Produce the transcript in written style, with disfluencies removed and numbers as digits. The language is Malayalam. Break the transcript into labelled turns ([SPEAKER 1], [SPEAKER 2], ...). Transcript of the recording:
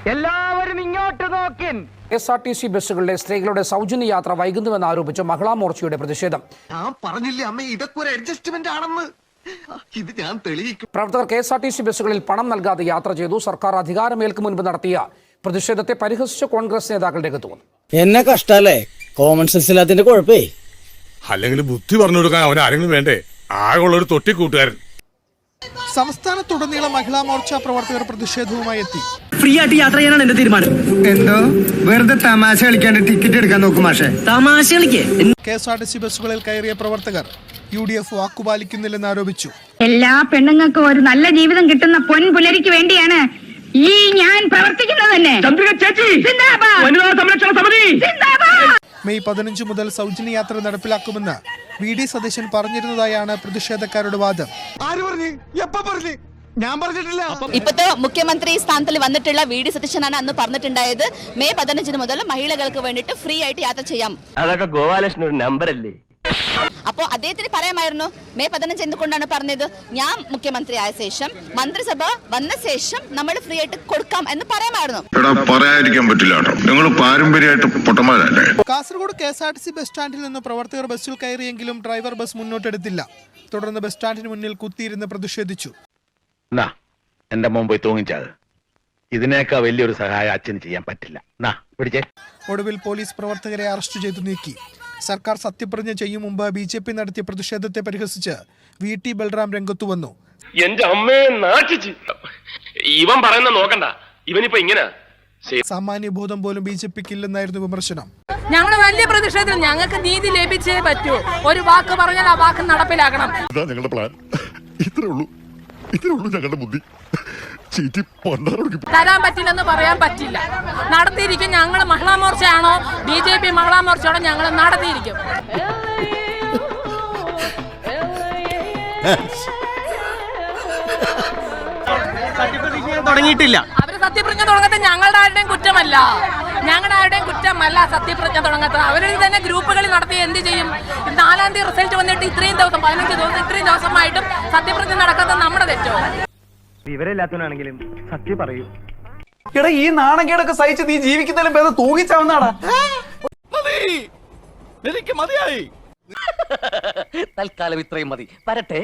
[SPEAKER 1] എല്ലാവരും ഇങ്ങോട്ട് നോക്കിൻ.
[SPEAKER 2] KSRTC ബസ്സുകളിലെ സ്ത്രീകളുടെ സൗജന്യ യാത്ര വൈകുന്നുവെന്ന് ആരോപിച്ച് മഹിളാ മോർച്ചയുടെ പ്രതിഷേധം.
[SPEAKER 3] ഞാൻ പറഞ്ഞില്ലേ അമ്മ, ഇതൊക്കെ ഒരു അഡ്ജസ്റ്റ്മെന്റ് ആണെന്ന്. ഇത് ഞാൻ തെളിയിക്കും.
[SPEAKER 2] പ്രവർത്തകർ KSRTC ബസ്സുകളിൽ പണം നൽകാതെ യാത്ര ചെയ്തു. സർക്കാർ അധികാരമേൽക്കും മുൻപ് നടത്തിയ പ്രതിഷേധത്തെ പരിഹസിച്ച കോൺഗ്രസ് നേതാക്കൾ രംഗത്ത് വന്നു.
[SPEAKER 4] എന്നെ കഷ്ടല്ലേ, കോമൺ സെൻസ് ഇല്ലാത്തതിന്റെ കുഴപ്പേ.
[SPEAKER 5] അല്ലെങ്കിൽ ബുദ്ധി പറഞ്ഞു കൊടുക്കാൻ അവൻ ആരെങ്കിലും വേണ്ടേ? ആകെയുള്ളൊരു തൊട്ടിക്കൂട്ടുകാരൻ.
[SPEAKER 6] സംസ്ഥാനത്തുടനീളം മഹിളാ മോർച്ച പ്രവർത്തകർ പ്രതിഷേധവുമായി എത്തി.
[SPEAKER 7] ഫ്രീ ആയിട്ട് യാത്ര ചെയ്യാനാണ് എന്റെ തീരുമാനം.
[SPEAKER 8] എന്തോ വെറുതെ തമാശ കളിക്കാണ്ട് ടിക്കറ്റ് എടുക്കാൻ നോക്കും മാഷെ.
[SPEAKER 7] തമാശ കളിക്കേ.
[SPEAKER 6] KSRTC ബസ്സുകളിൽ കയറിയ പ്രവർത്തകർ UDF വാക്കുപാലിക്കുന്നില്ലെന്ന് ആരോപിച്ചു.
[SPEAKER 9] എല്ലാ പെണ്ണുങ്ങൾക്കും ഒരു നല്ല ജീവിതം കിട്ടുന്ന പൊൻപുലരിക്ക് വേണ്ടിയാണ് ഈ ഞാൻ പ്രവർത്തിക്കുന്നത് തന്നെ.
[SPEAKER 6] മെയ് 15 മുതൽ സൗജന്യ യാത്ര നടപ്പിലാക്കുമെന്ന് VD സതീശൻ പറഞ്ഞിരുന്നതായാണ് പ്രതിഷേധക്കാരുടെ വാദം.
[SPEAKER 3] ആര് പറഞ്ഞു? എപ്പ പറഞ്ഞു? ഞാൻ പറഞ്ഞിട്ടില്ല.
[SPEAKER 10] ഇപ്പോഴത്തെ മുഖ്യമന്ത്രി സ്ഥാനത്തിൽ വന്നിട്ടുള്ള VD സതീശനാണ് അന്ന് പറഞ്ഞിട്ടുണ്ടായത് മെയ് 15 മുതൽ മഹിളകൾക്ക് വേണ്ടിയിട്ട് ഫ്രീ ആയിട്ട് യാത്ര ചെയ്യാം.
[SPEAKER 1] അതൊക്കെ ഗോപാലകൃഷ്ണൻ ഒരു നമ്പർ അല്ലേ?
[SPEAKER 10] അപ്പോൾ അദ്ദേഹത്തിന് പറയാമായിരുന്നു മെയ് 15 എന്തുകൊണ്ടാണ് പറഞ്ഞത്? ഞാൻ മുഖ്യമന്ത്രി ആയ ശേഷം മന്ത്രിസഭ വന്ന ശേഷം നമ്മൾ ഫ്രീ ആയിട്ട് കൊടുക്കാം എന്ന് പറയാമായിരുന്നു.
[SPEAKER 11] പറയാതിരിക്കാൻ പറ്റില്ല. നിങ്ങൾ പാരമ്പര്യമായിട്ട് പൊട്ടന്മാരല്ലേ.
[SPEAKER 6] കാസർഗോഡ് KSRTC ബസ് സ്റ്റാൻഡിൽ നിന്ന് പ്രവർത്തകർ ബസ്സിൽ കയറിയെങ്കിലും ഡ്രൈവർ ബസ് മുന്നോട്ടെടുത്തില്ല. തുടർന്ന് ബസ് സ്റ്റാൻഡിന് മുന്നിൽ കുത്തിയിരുന്ന് പ്രതിഷേധിച്ചു.
[SPEAKER 1] എന്റെ മുമ്പ് തൂങ്ങിച്ചത് ഇതിനേക്കാൾ വലിയൊരു സഹായം അച്ഛന് ചെയ്യാൻ പറ്റില്ല.
[SPEAKER 6] ഒടുവിൽ പോലീസ് പ്രവർത്തകരെ അറസ്റ്റ് ചെയ്തു നീക്കി. സർക്കാർ സത്യപ്രതിജ്ഞ ചെയ്യും മുമ്പ് BJP നടത്തിയ പ്രതിഷേധത്തെ പരിഹസിച്ച് VT ബൽറാം രംഗത്തു വന്നു.
[SPEAKER 12] എന്റെ അമ്മയെ നാട്ടിച്ച് ഇവൻ പറയുന്ന നോക്കണ്ട, ഇവനിപ്പോ ഇങ്ങനെ
[SPEAKER 6] സാമാന്യബോധം പോലും BJPക്ക് ഇല്ലെന്നായിരുന്നു വിമർശനം.
[SPEAKER 9] ഞങ്ങൾ വലിയ പ്രതിഷേധം, ഞങ്ങൾക്ക് നീതി ലഭിച്ചേ പറ്റൂ. ഒരു വാക്ക് പറഞ്ഞാൽ ആ വാക്ക് നടപ്പിലാക്കണം.
[SPEAKER 5] ഞങ്ങളുടെ പ്ലാൻ ഇത്രേ ഉള്ളൂ ഞങ്ങളുടെ ബുദ്ധി.
[SPEAKER 9] തരാൻ പറ്റില്ലെന്ന് പറയാൻ പറ്റില്ല. നടത്തിയിരിക്കും. ഞങ്ങൾ മഹിളാ മോർച്ചയാണോ BJP മഹിളാ മോർച്ചയാണോ, ഞങ്ങൾ നടത്തിയിരിക്കും.
[SPEAKER 7] തുടങ്ങിയിട്ടില്ല.
[SPEAKER 9] അവര് സത്യപ്രതിജ്ഞ തുടങ്ങാത്ത ഞങ്ങളുടെ ആരുടെയും കുറ്റമല്ല. സത്യപ്രതിജ്ഞ തുടങ്ങാത്ത അവര് തന്നെ ഗ്രൂപ്പുകളിൽ നടത്തി എന്ത് ചെയ്യും? 4-ാം തീയതി റിസൾട്ട് വന്നിട്ട് ഇത്രയും ദിവസം 15 ദിവസം ഇത്രയും ദിവസമായിട്ടും സത്യപ്രതിജ്ഞ നടക്കാത്ത നമ്മുടെ തെറ്റോ?
[SPEAKER 1] വിവരമില്ലാത്തവനാണെങ്കിലും സത്യം പറയൂ.
[SPEAKER 7] എടാ, ഈ നാണക്കേടൊക്കെ സഹിച്ച് നീ ജീവിക്കുന്നതിലും ഭേദം തൂങ്ങിച്ചാവുന്നാടാ.
[SPEAKER 12] എനിക്ക് മതിയായി.
[SPEAKER 1] തൽക്കാലം ഇത്രയും മതി. വരട്ടെ.